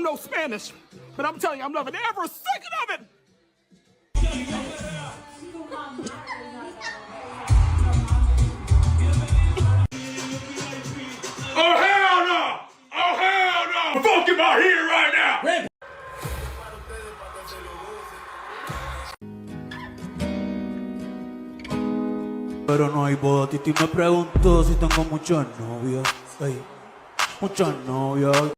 know Spanish, but I'm telling you, I'm loving every second of it. Oh, hell no! Oh, hell no! I'm fucking my here right now! Pero no hay boda. Titi me preguntó si tengo muchos novios. Ey, muchos novios.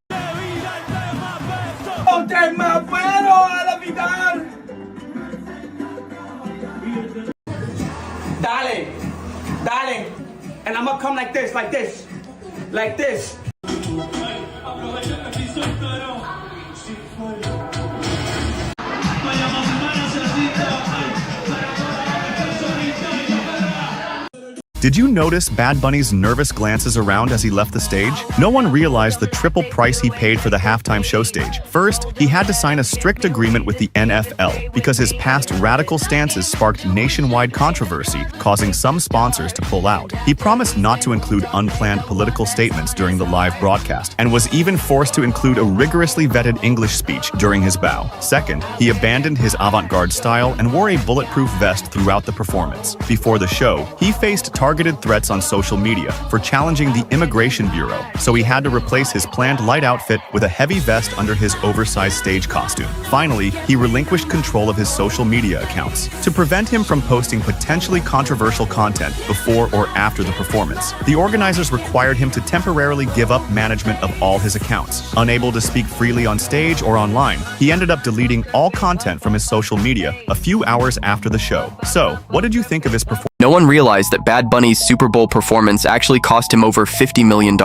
¡Ponte más fuero a la mitad! Dale, dale. And I'm gonna come like this, like this, like this. Did you notice Bad Bunny's nervous glances around as he left the stage? No one realized the triple price he paid for the halftime show stage. First, he had to sign a strict agreement with the NFL because his past radical stances sparked nationwide controversy, causing some sponsors to pull out. He promised not to include unplanned political statements during the live broadcast, and was even forced to include a rigorously vetted English speech during his bow. Second, he abandoned his avant-garde style and wore a bulletproof vest throughout the performance. Before the show, he faced targeted threats on social media for challenging the Immigration Bureau, so he had to replace his planned light outfit with a heavy vest under his oversized stage costume. Finally, he relinquished control of his social media accounts to prevent him from posting potentially controversial content before or after the performance. The organizers required him to temporarily give up management of all his accounts. Unable to speak freely on stage or online, he ended up deleting all content from his social media a few hours after the show. So, what did you think of his performance? No one realized that Bad Bunny's Super Bowl performance actually cost him over $50 million.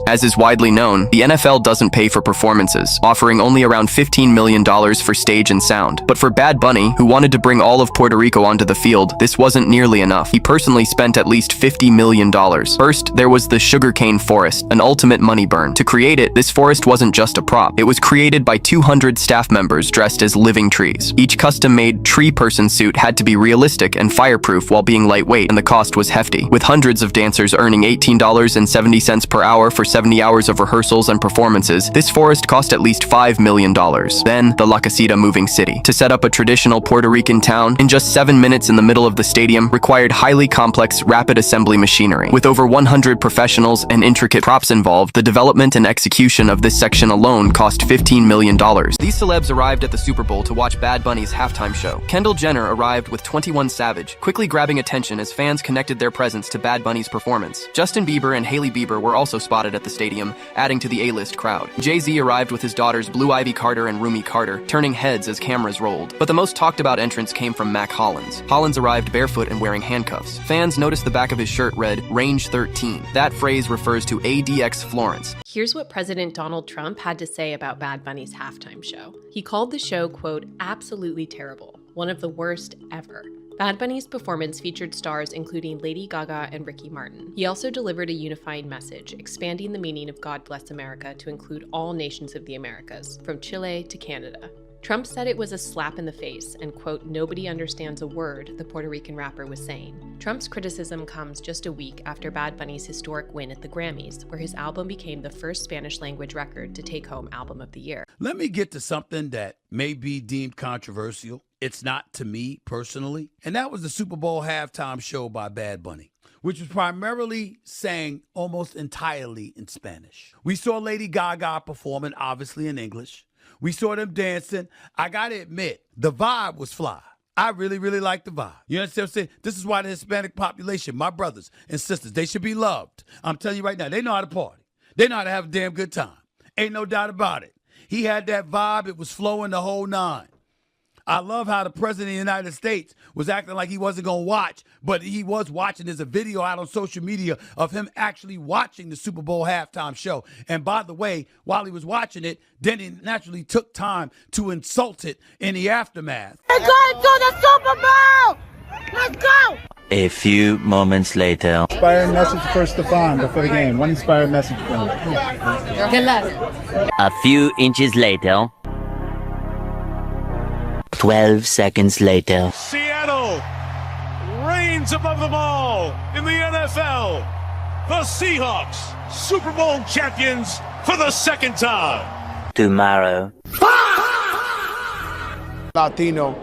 As is widely known, the NFL doesn't pay for performances, offering only around $15 million for stage and sound. But for Bad Bunny, who wanted to bring all of Puerto Rico onto the field, this wasn't nearly enough. He personally spent at least $50 million. First, there was the sugarcane forest, an ultimate money burn. To create it, this forest wasn't just a prop. It was created by 200 staff members dressed as living trees. Each custom-made tree person suit had to be realistic and fireproof while being lightweight, and the cost was hefty, with hundreds of dancers earning $18.70 per hour for 70 hours of rehearsals and performances. This forest cost at least $5 million. Then, the La Casita moving city. To set up a traditional Puerto Rican town in just 7 minutes in the middle of the stadium required highly complex, rapid assembly machinery. With over 100 professionals and intricate props involved, the development and execution of this section alone cost $15 million. These celebs arrived at the Super Bowl to watch Bad Bunny's halftime show. Kendall Jenner arrived with 21 Savage, quickly grabbing attention as fans connected their presence to Bad Bunny's performance. Justin Bieber and Hailey Bieber were also spotted at the stadium, adding to the A-list crowd. Jay-Z arrived with his daughters Blue Ivy Carter and Rumi Carter, turning heads as cameras rolled. But the most talked about entrance came from Mac Hollins. Hollins arrived barefoot and wearing handcuffs. Fans noticed the back of his shirt read, Range 13. That phrase refers to ADX Florence. Here's what President Donald Trump had to say about Bad Bunny's halftime show. He called the show, quote, absolutely terrible, one of the worst ever. Bad Bunny's performance featured stars including Lady Gaga and Ricky Martin. He also delivered a unifying message, expanding the meaning of God Bless America to include all nations of the Americas, from Chile to Canada. Trump said it was a slap in the face and, quote, nobody understands a word the Puerto Rican rapper was saying. Trump's criticism comes just a week after Bad Bunny's historic win at the Grammys, where his album became the first Spanish-language record to take home Album of the Year. Let me get to something that may be deemed controversial. It's not to me personally. And that was the Super Bowl halftime show by Bad Bunny, which was primarily sang almost entirely in Spanish. We saw Lady Gaga performing, obviously in English. We saw them dancing. I gotta admit, the vibe was fly. I really, really like the vibe. You understand what I'm saying? This is why the Hispanic population, my brothers and sisters, they should be loved. I'm telling you right now, they know how to party. They know how to have a damn good time. Ain't no doubt about it. He had that vibe. It was flowing the whole nine. I love how the president of the United States was acting like he wasn't going to watch, but he was watching. There's a video out on social media of him actually watching the Super Bowl halftime show. And by the way, while he was watching it, then he naturally took time to insult it in the aftermath. We're going to the Super Bowl! Let's go! A few moments later. Inspiring message for Stefan before the game. One inspired message for him. Good luck. A few inches later. 12 seconds later. Seattle reigns above them all in the NFL. The Seahawks, Super Bowl champions for the second time. tomorrow. Latino.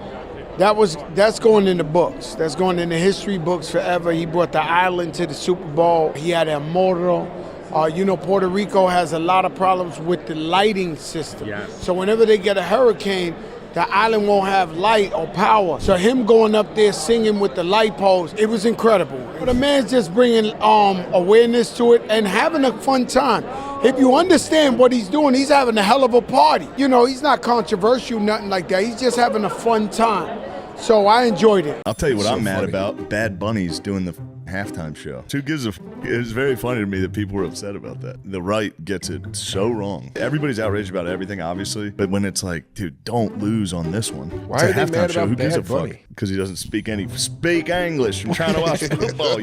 That's going in the books. That's going in the history books forever. He brought the island to the Super Bowl. He had El Morro. Puerto Rico has a lot of problems with the lighting system. Yes. So whenever they get a hurricane, the island won't have light or power. So him going up there singing with the light poles, it was incredible. The man's just bringing awareness to it and having a fun time. If you understand what he's doing, he's having a hell of a party. He's not controversial, nothing like that. He's just having a fun time. So I enjoyed it. I'll tell you what I'm mad about. Bad Bunny's doing the halftime show. Who gives a f? It was very funny to me that people were upset about that. The right gets it so wrong. Everybody's outraged about everything, obviously. But when it's like, dude, don't lose on this one. Why are they mad about Who gives a Bad Bunny? fuck? Because he doesn't speak English. I'm trying to watch football.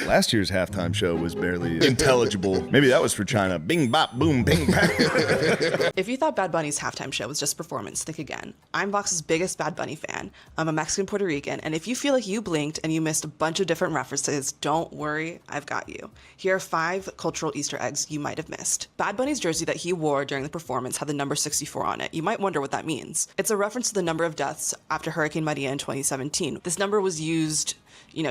Last year's halftime show was barely intelligible. Maybe that was for China. Bing, bop, boom, bing, bang. If you thought Bad Bunny's halftime show was just performance, think again. I'm Vox's biggest Bad Bunny fan. I'm a Mexican Puerto Rican, and if you feel like you blinked and you missed a bunch of different references, don't worry, I've got you. Here are 5 cultural Easter eggs you might have missed. Bad Bunny's jersey that he wore during the performance had the number 64 on it. You might wonder what that means. It's a reference to the number of deaths after Hurricane Maria in 2017. This number was used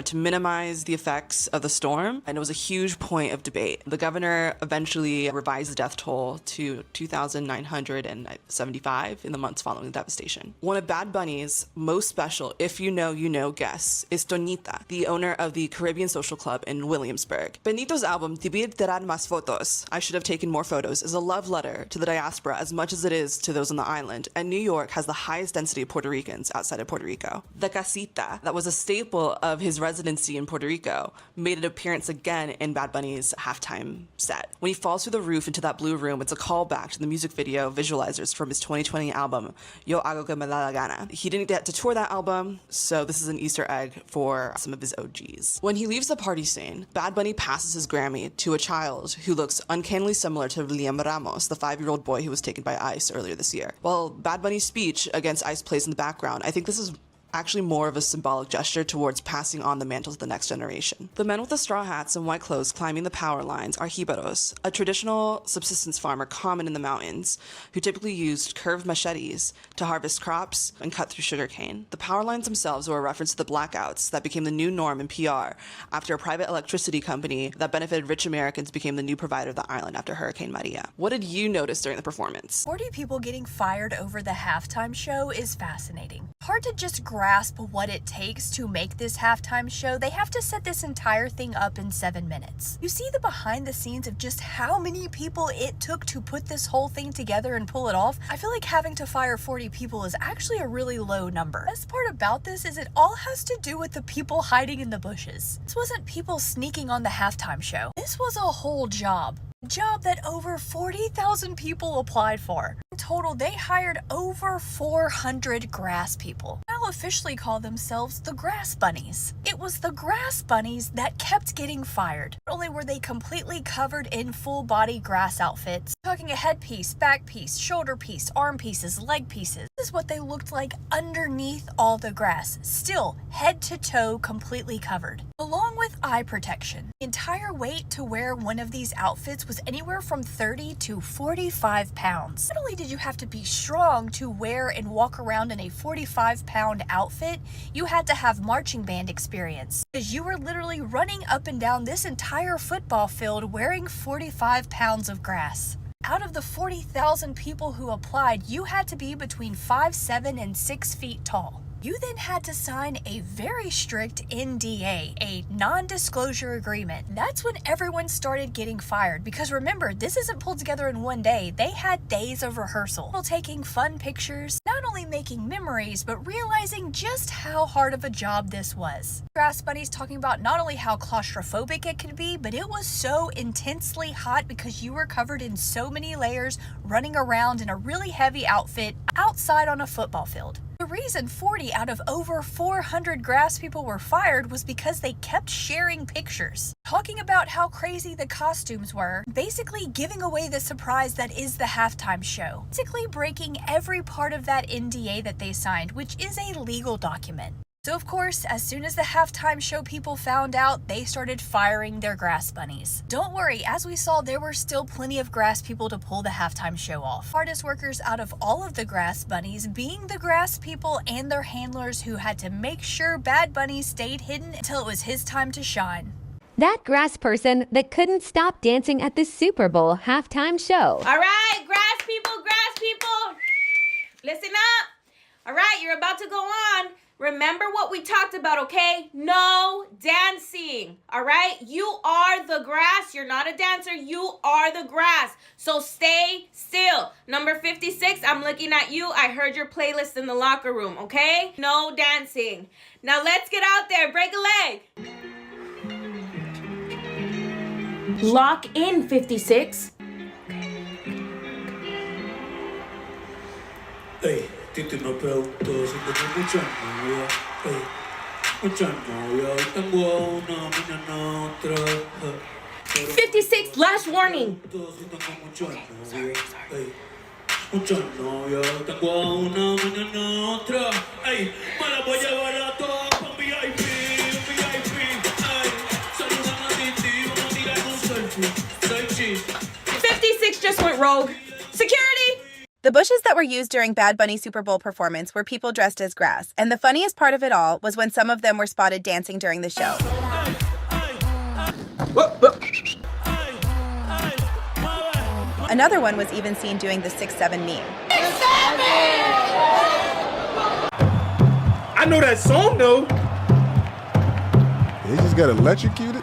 to minimize the effects of the storm, and it was a huge point of debate. The governor eventually revised the death toll to 2,975 in the months following the devastation. One of Bad Bunny's most special, if you know guests, is Toñita, the owner of the Caribbean Social Club in Williamsburg. Benito's album, Debir Tirar Más Fotos, I Should Have Taken More Photos, is a love letter to the diaspora as much as it is to those on the island, and New York has the highest density of Puerto Ricans outside of Puerto Rico. The casita, that was a staple of his residency in Puerto Rico, made an appearance again in Bad Bunny's halftime set. When he falls through the roof into that blue room, it's a callback to the music video visualizers from his 2020 album, Yo Hago Que Me Da La Gana. He didn't get to tour that album, so this is an Easter egg for some of his OGs. When he leaves the party scene, Bad Bunny passes his Grammy to a child who looks uncannily similar to Liam Ramos, the 5-year-old boy who was taken by ICE earlier this year. While Bad Bunny's speech against ICE plays in the background, I think this is actually more of a symbolic gesture towards passing on the mantle to the next generation. The men with the straw hats and white clothes climbing the power lines are jibaros, a traditional subsistence farmer common in the mountains, who typically used curved machetes to harvest crops and cut through sugarcane. The power lines themselves were a reference to the blackouts that became the new norm in PR after a private electricity company that benefited rich Americans became the new provider of the island after Hurricane Maria. What did you notice during the performance? 40 people getting fired over the halftime show is fascinating. Hard to just grasp what it takes to make this halftime show. They have to set this entire thing up in 7 minutes. You see the behind the scenes of just how many people it took to put this whole thing together and pull it off. I feel like having to fire 40 people is actually a really low number. The best part about this is it all has to do with the people hiding in the bushes. This wasn't people sneaking on the halftime show. This was a whole job. A job that over 40,000 people applied for. In total, they hired over 400 grass people. Now officially call themselves the Grass Bunnies. It was the Grass Bunnies that kept getting fired. Not only were they completely covered in full-body grass outfits, talking a headpiece, back piece, shoulder piece, arm pieces, leg pieces. This is what they looked like underneath all the grass. Still, head to toe completely covered. Along with eye protection. The entire weight to wear one of these outfits was anywhere from 30 to 45 pounds. Not only did you have to be strong to wear and walk around in a 45-pound outfit, you had to have marching band experience, because you were literally running up and down this entire football field wearing 45 pounds of grass. Out of the 40,000 people who applied, you had to be between 5'7" and 6 feet tall. You then had to sign a very strict NDA, a non-disclosure agreement. That's when everyone started getting fired, because remember, this isn't pulled together in one day. They had days of rehearsal. People taking fun pictures, not only making memories, but realizing just how hard of a job this was. Grass Bunnies talking about not only how claustrophobic it could be, but it was so intensely hot because you were covered in so many layers, running around in a really heavy outfit outside on a football field. The reason 40 out of over 400 grass people were fired was because they kept sharing pictures, talking about how crazy the costumes were, basically giving away the surprise that is the halftime show, basically breaking every part of that NDA that they signed, which is a legal document. So of course, as soon as the halftime show people found out, they started firing their grass bunnies. Don't worry, as we saw, there were still plenty of grass people to pull the halftime show off. Hardest workers out of all of the grass bunnies being the grass people and their handlers who had to make sure Bad Bunny stayed hidden until it was his time to shine. That grass person that couldn't stop dancing at the Super Bowl halftime show. All right, grass people, listen up. All right, you're about to go on. Remember what we talked about, okay? No dancing, all right? You are the grass. You're not a dancer. You are the grass. So stay still. Number 56, I'm looking at you. I heard your playlist in the locker room, okay? No dancing. Now let's get out there. Break a leg. Lock in, 56. Ey, Titi me preguntó si tengo muchas novias. Ey, muchas novias. Hoy tengo a una, mañana otra. 56, last warning. Si tengo muchas novias. Ey, muchas novias. Hoy tengo a una, mañana otra. Ey, me la voy a llevar a todas pa' un VIP. Ey, saludan a Titi, vamos a tirar un selfie. Soy cheese. 56 just went rogue. Security! The bushes that were used during Bad Bunny's Super Bowl performance were people dressed as grass, and the funniest part of it all was when some of them were spotted dancing during the show. Another one was even seen doing the 6'7" meme. I know that song though. He just got electrocuted.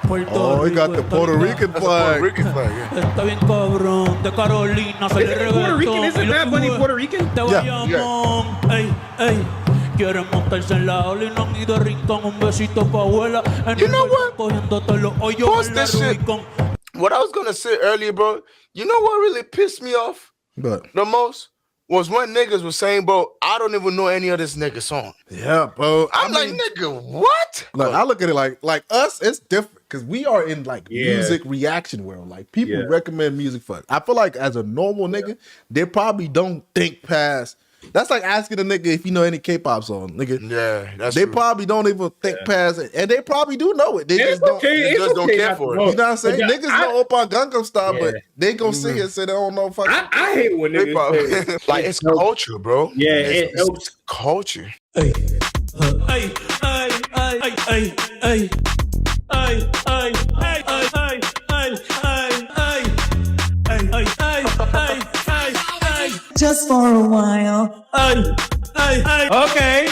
Oh, he got the Puerto Rican flag. Está bien cabrón, de Carolina se le Puerto Rican? Isn't Bad Bunny Puerto Rican? Te vayamos, ey, ey. Quieren montarse en la ola y no han ido a rincón. Un besito pa' abuela. You know what? Cogiéndote los hoyos Post en la this shit. Rubicon. What I was gonna say earlier, bro, you know what really pissed me off But the most? Was when niggas was saying, bro, I don't even know any of this nigga song. yeah, bro. I'm like, nigga, what? Look, I look at it like us, it's different because we are in like music reaction world. Like people recommend music for us. I feel like as a normal nigga, they probably don't think past. That's like asking a nigga if you know any K-pop song, nigga. Yeah, that's they true. probably don't even think past it, and they probably do know it. They just don't. They just don't care for it. You know what I'm saying? But Niggas know Opa Gangnam Style, but they gonna sit here and say they don't know fucking. I hate when They niggas probably, say, like, it's culture, bro. Yeah, it's culture. Ey, ey, ey, ey, ey, ey, ey, ey, ey, ey, Just for a while. Okay.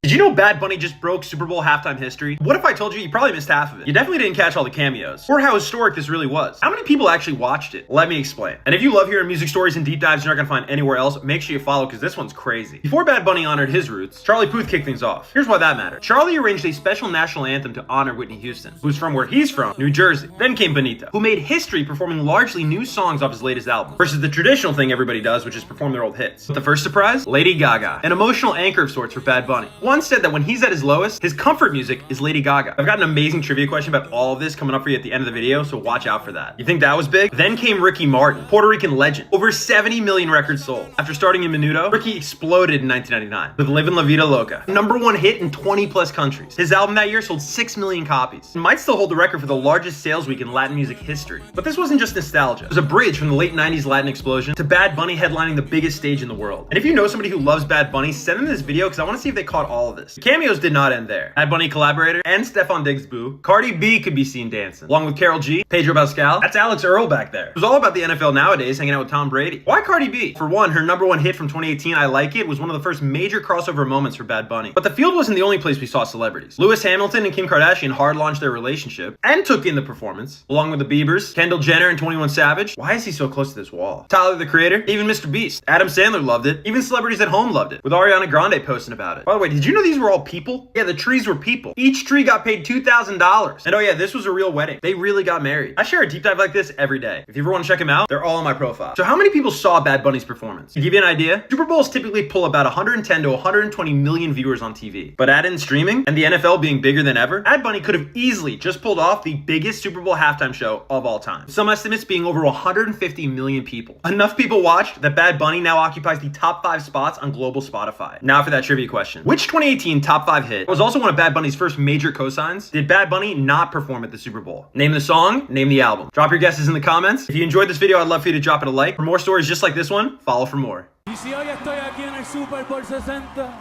Did you know Bad Bunny just broke Super Bowl halftime history? What if I told you probably missed half of it? You definitely didn't catch all the cameos, or how historic this really was. How many people actually watched it? Let me explain. And if you love hearing music stories and deep dives you're not gonna find anywhere else, make sure you follow because this one's crazy. Before Bad Bunny honored his roots, Charlie Puth kicked things off. Here's why that mattered. Charlie arranged a special national anthem to honor Whitney Houston, who's from where he's from, New Jersey. Then came Benito, who made history performing largely new songs off his latest album, versus the traditional thing everybody does, which is perform their old hits. But the first surprise? Lady Gaga, an emotional anchor of sorts for Bad Bunny. One said that when he's at his lowest, his comfort music is Lady Gaga. I've got an amazing trivia question about all of this coming up for you at the end of the video, so watch out for that. You think that was big? Then came Ricky Martin, Puerto Rican legend. Over 70 million records sold. After starting in Menudo, Ricky exploded in 1999 with Livin' La Vida Loca, #1 hit in 20 plus countries. His album that year sold 6 million copies. It might still hold the record for the largest sales week in Latin music history. But this wasn't just nostalgia. It was a bridge from the late 90s Latin explosion to Bad Bunny headlining the biggest stage in the world. And if you know somebody who loves Bad Bunny, send them this video because I want to see if they caught all of this. The cameos did not end there. Bad Bunny collaborator and Stefan Diggs' boo, Cardi B could be seen dancing, along with Karol G, Pedro Pascal. That's Alex Earl back there. It was all about the NFL nowadays, hanging out with Tom Brady. Why Cardi B? For one, her #1 hit from 2018, I Like It, was one of the first major crossover moments for Bad Bunny. But the field wasn't the only place we saw celebrities. Lewis Hamilton and Kim Kardashian hard launched their relationship and took in the performance, along with the Biebers, Kendall Jenner, and 21 Savage. Why is he so close to this wall? Tyler, the Creator, even Mr. Beast. Adam Sandler loved it. Even celebrities at home loved it, with Ariana Grande posting about it. By the way, did you you know these were all people? Yeah, the trees were people. Each tree got paid $2,000. And oh yeah, this was a real wedding. They really got married. I share a deep dive like this every day. If you ever want to check them out, they're all on my profile. So how many people saw Bad Bunny's performance? To give you an idea, Super Bowls typically pull about 110 to 120 million viewers on TV. But add in streaming and the NFL being bigger than ever, Bad Bunny could have easily just pulled off the biggest Super Bowl halftime show of all time. Some estimates being over 150 million people. Enough people watched that Bad Bunny now occupies the top 5 spots on global Spotify. Now for that trivia question. Which 2018 top 5 hit was also one of Bad Bunny's first major cosigns? Did Bad Bunny not perform at the Super Bowl? Name the song, name the album. Drop your guesses in the comments. If you enjoyed this video, I'd love for you to drop it a like. For more stories just like this one, follow for more. Y si hoy estoy aquí en el Super Bowl 60,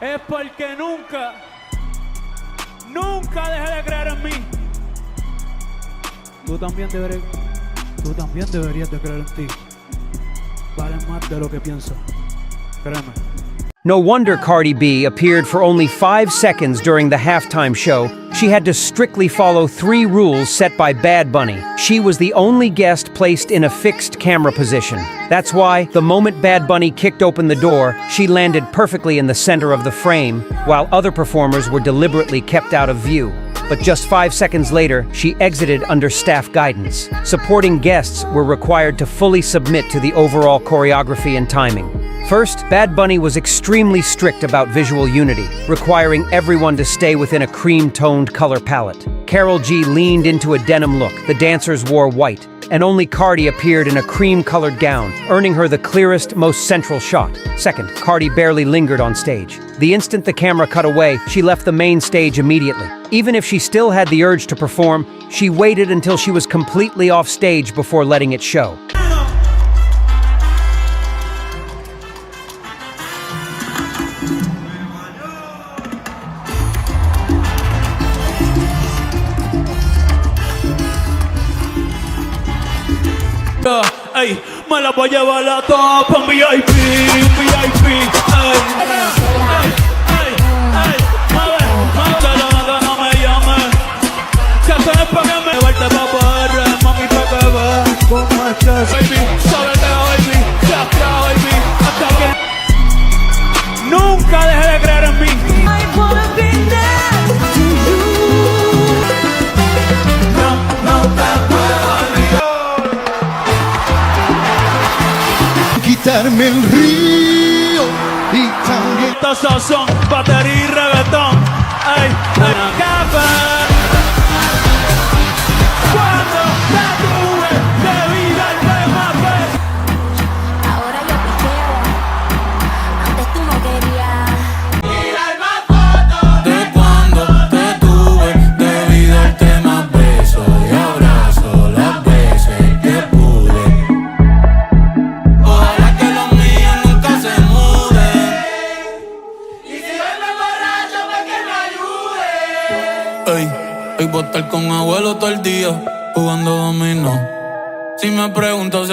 es porque nunca dejé de creer en mí. Tú también deberías de creer en ti. Vales más de lo que piensas. Créeme. No wonder Cardi B appeared for only 5 seconds during the halftime show. She had to strictly follow 3 rules set by Bad Bunny. She was the only guest placed in a fixed camera position. That's why, the moment Bad Bunny kicked open the door, she landed perfectly in the center of the frame, while other performers were deliberately kept out of view. But just 5 seconds later, she exited under staff guidance. Supporting guests were required to fully submit to the overall choreography and timing. First, Bad Bunny was extremely strict about visual unity, requiring everyone to stay within a cream-toned color palette. Karol G leaned into a denim look, the dancers wore white, and only Cardi appeared in a cream-colored gown, earning her the clearest, most central shot. Second, Cardi barely lingered on stage. The instant the camera cut away, she left the main stage immediately. Even if she still had the urge to perform, she waited until she was completely off stage before letting it show. Ey, me la voy a llevar a todas pa' un VIP, ey, no me llames, que esto es pa' que me llevarte pa' PR, mami, pa' que veas cómo estás, baby, sóbete, baby, ya está, baby, hasta que nunca dejé de creer en mí. Quitarme el río y también estos son batería y reggaetón. Ey, café. Cuando te tuve, debí darte más fe. Ahora yo piqueo, antes tú no querías. Mira el más foto de cuando te tuve, debí darte más besos y abrazos las veces que pude. Ey, voy a estar con abuelo todo el día jugando dominó. Si me pregunto si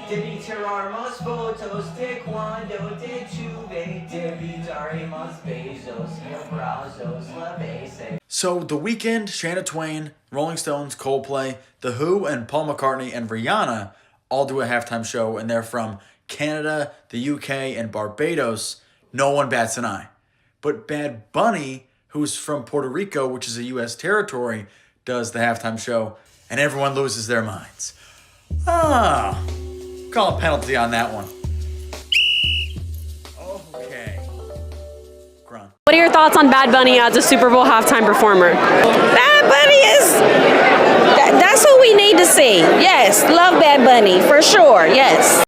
Debí tirar más fotos de cuando te tuve. Debí dar más besos y abrazos la veces. So, The Weeknd, Shania Twain, Rolling Stones, Coldplay, The Who, and Paul McCartney and Rihanna all do a halftime show, and they're from Canada, the UK, and Barbados. No one bats an eye. But Bad Bunny, who's from Puerto Rico, which is a U.S. territory, does the halftime show, and everyone loses their minds. Call a penalty on that one. Okay. Grunt. What are your thoughts on Bad Bunny as a Super Bowl halftime performer? Bad Bunny is, that's who we need to see. Yes, love Bad Bunny, for sure, yes.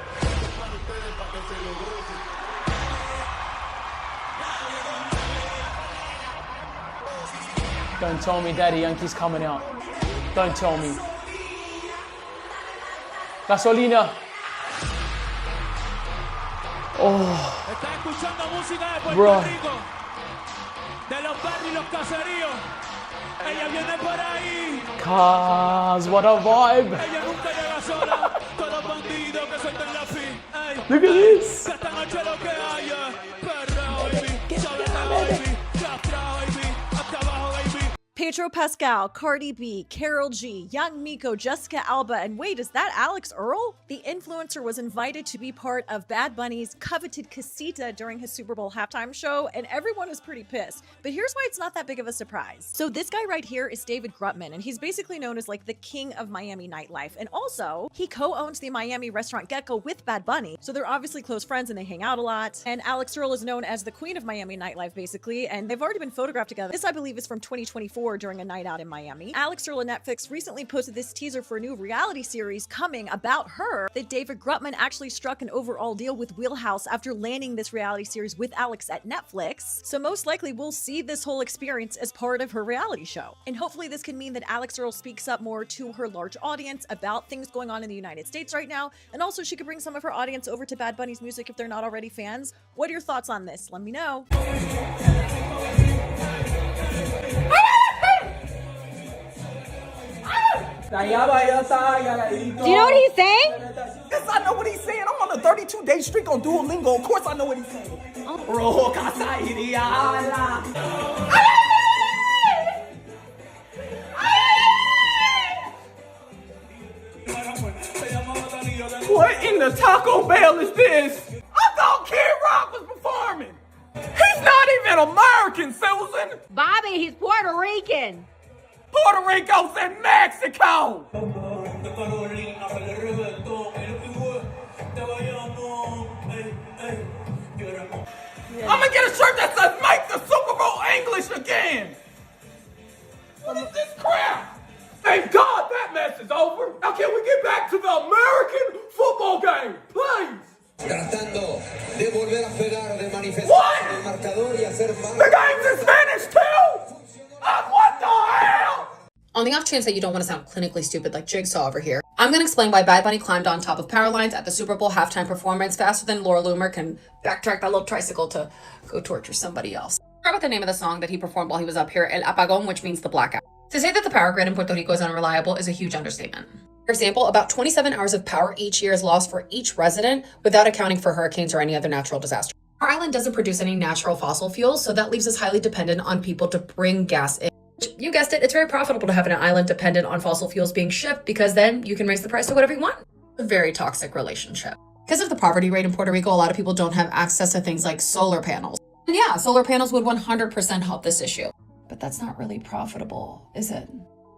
Don't tell me Daddy Yankee's coming out. Don't tell me. Gasolina. Oh. Bro. Cause what a vibe. Look at this. Pedro Pascal, Cardi B, Karol G, Young Miko, Jessica Alba, and wait, is that Alex Earl? The influencer was invited to be part of Bad Bunny's coveted casita during his Super Bowl halftime show, and everyone is pretty pissed. But here's why it's not that big of a surprise. So this guy right here is David Grutman, and he's basically known as like the king of Miami nightlife. And also, he co-owns the Miami restaurant Gecko with Bad Bunny, so they're obviously close friends and they hang out a lot. And Alex Earl is known as the queen of Miami nightlife, basically, and they've already been photographed together. This, I believe, is from 2024 during a night out in Miami. Alex Earl and Netflix recently posted this teaser for a new reality series coming about her that David Grutman actually struck an overall deal with Wheelhouse after landing this reality series with Alex at Netflix. So most likely we'll see this whole experience as part of her reality show. And hopefully this can mean that Alex Earl speaks up more to her large audience about things going on in the United States right now. And also she could bring some of her audience over to Bad Bunny's music if they're not already fans. What are your thoughts on this? Let me know. Do you know what he's saying? Yes, I know what he's saying. I'm on a 32-day streak on Duolingo. Of course I know what he's saying. What in the Taco Bell is this? I thought Kid Rock was performing. He's not even American, Susan. Bobby, he's Puerto Rican. Puerto Rico's in Mexico. I'm gonna get a shirt that says "Make the Super Bowl English again." What is this crap? Thank God that mess is over. Now can we get back to the American football game, please? What? The game's in Spanish too? What the hell? On the off chance that you don't want to sound clinically stupid like Jigsaw over here, I'm going to explain why Bad Bunny climbed on top of power lines at the Super Bowl halftime performance faster than Laura Loomer can backtrack that little tricycle to go torture somebody else. Start with the name of the song that he performed while he was up here, El Apagón, which means the blackout. To say that the power grid in Puerto Rico is unreliable is a huge understatement. For example, about 27 hours of power each year is lost for each resident without accounting for hurricanes or any other natural disaster. Our island doesn't produce any natural fossil fuels, so that leaves us highly dependent on people to bring gas in. You guessed it, it's very profitable to have an island dependent on fossil fuels being shipped because then you can raise the price to whatever you want. A very toxic relationship. Because of the poverty rate in Puerto Rico, a lot of people don't have access to things like solar panels. And yeah, solar panels would 100% help this issue. But that's not really profitable, is it?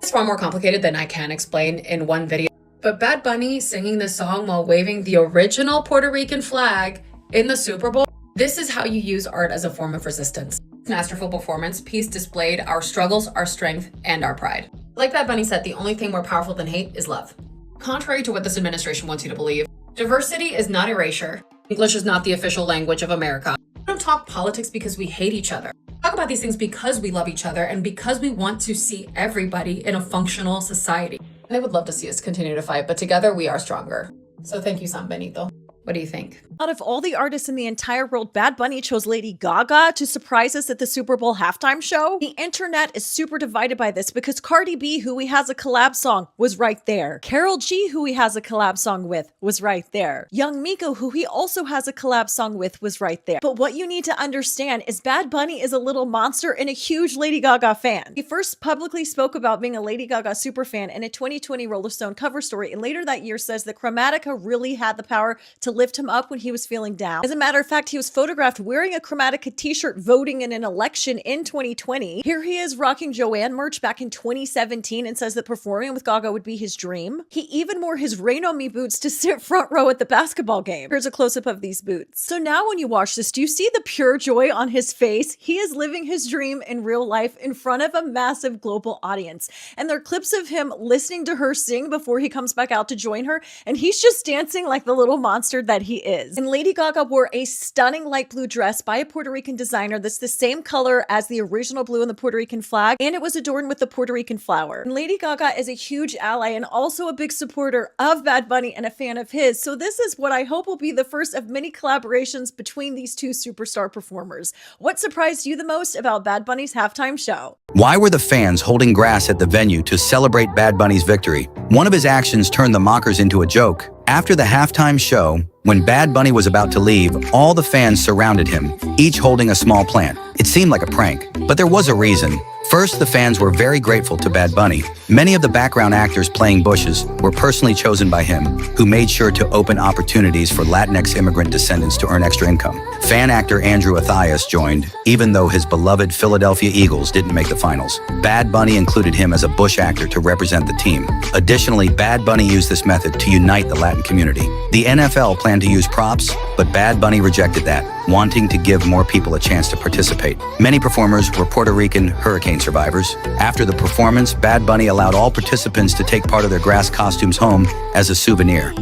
It's far more complicated than I can explain in one video. But Bad Bunny singing this song while waving the original Puerto Rican flag in the Super Bowl, this is how you use art as a form of resistance. Masterful performance piece displayed our struggles, our strength, and our pride. Like Bad Bunny said, the only thing more powerful than hate is love. Contrary to what this administration wants you to believe, diversity is not erasure. English is not the official language of America. We don't talk politics because we hate each other. We talk about these things because we love each other and because we want to see everybody in a functional society. And I would love to see us continue to fight, but together we are stronger. So thank you, San Benito. What do you think? Out of all the artists in the entire world, Bad Bunny chose Lady Gaga to surprise us at the Super Bowl halftime show. The internet is super divided by this because Cardi B, who he has a collab song, was right there. Karol G, who he has a collab song with, was right there. Young Miko, who he also has a collab song with, was right there. But what you need to understand is Bad Bunny is a little monster and a huge Lady Gaga fan. He first publicly spoke about being a Lady Gaga superfan in a 2020 Rolling Stone cover story, and later that year says that Chromatica really had the power to lift him up when he was feeling down. As a matter of fact, he was photographed wearing a Chromatica t-shirt voting in an election in 2020. Here he is rocking Joanne merch back in 2017 and says that performing with Gaga would be his dream. He even wore his Rain On Me boots to sit front row at the basketball game. Here's a close-up of these boots. So now when you watch this, do you see the pure joy on his face? He is living his dream in real life in front of a massive global audience. And there are clips of him listening to her sing before he comes back out to join her, and he's just dancing like the little monster that he is. And Lady Gaga wore a stunning light blue dress by a Puerto Rican designer that's the same color as the original blue in the Puerto Rican flag, and it was adorned with the Puerto Rican flower. And Lady Gaga is a huge ally and also a big supporter of Bad Bunny and a fan of his, so this is what I hope will be the first of many collaborations between these two superstar performers. What surprised you the most about Bad Bunny's halftime show? Why were the fans holding grass at the venue to celebrate Bad Bunny's victory? One of his actions turned the mockers into a joke. After the halftime show, when Bad Bunny was about to leave, all the fans surrounded him, each holding a small plant. It seemed like a prank, but there was a reason. First, the fans were very grateful to Bad Bunny. Many of the background actors playing Bushes were personally chosen by him, who made sure to open opportunities for Latinx immigrant descendants to earn extra income. Fan actor Andrew Athias joined, even though his beloved Philadelphia Eagles didn't make the finals. Bad Bunny included him as a Bush actor to represent the team. Additionally, Bad Bunny used this method to unite the Latin community. The NFL planned to use props, but Bad Bunny rejected that, wanting to give more people a chance to participate. Many performers were Puerto Rican hurricane survivors. After the performance, Bad Bunny allowed all participants to take part of their grass costumes home as a souvenir.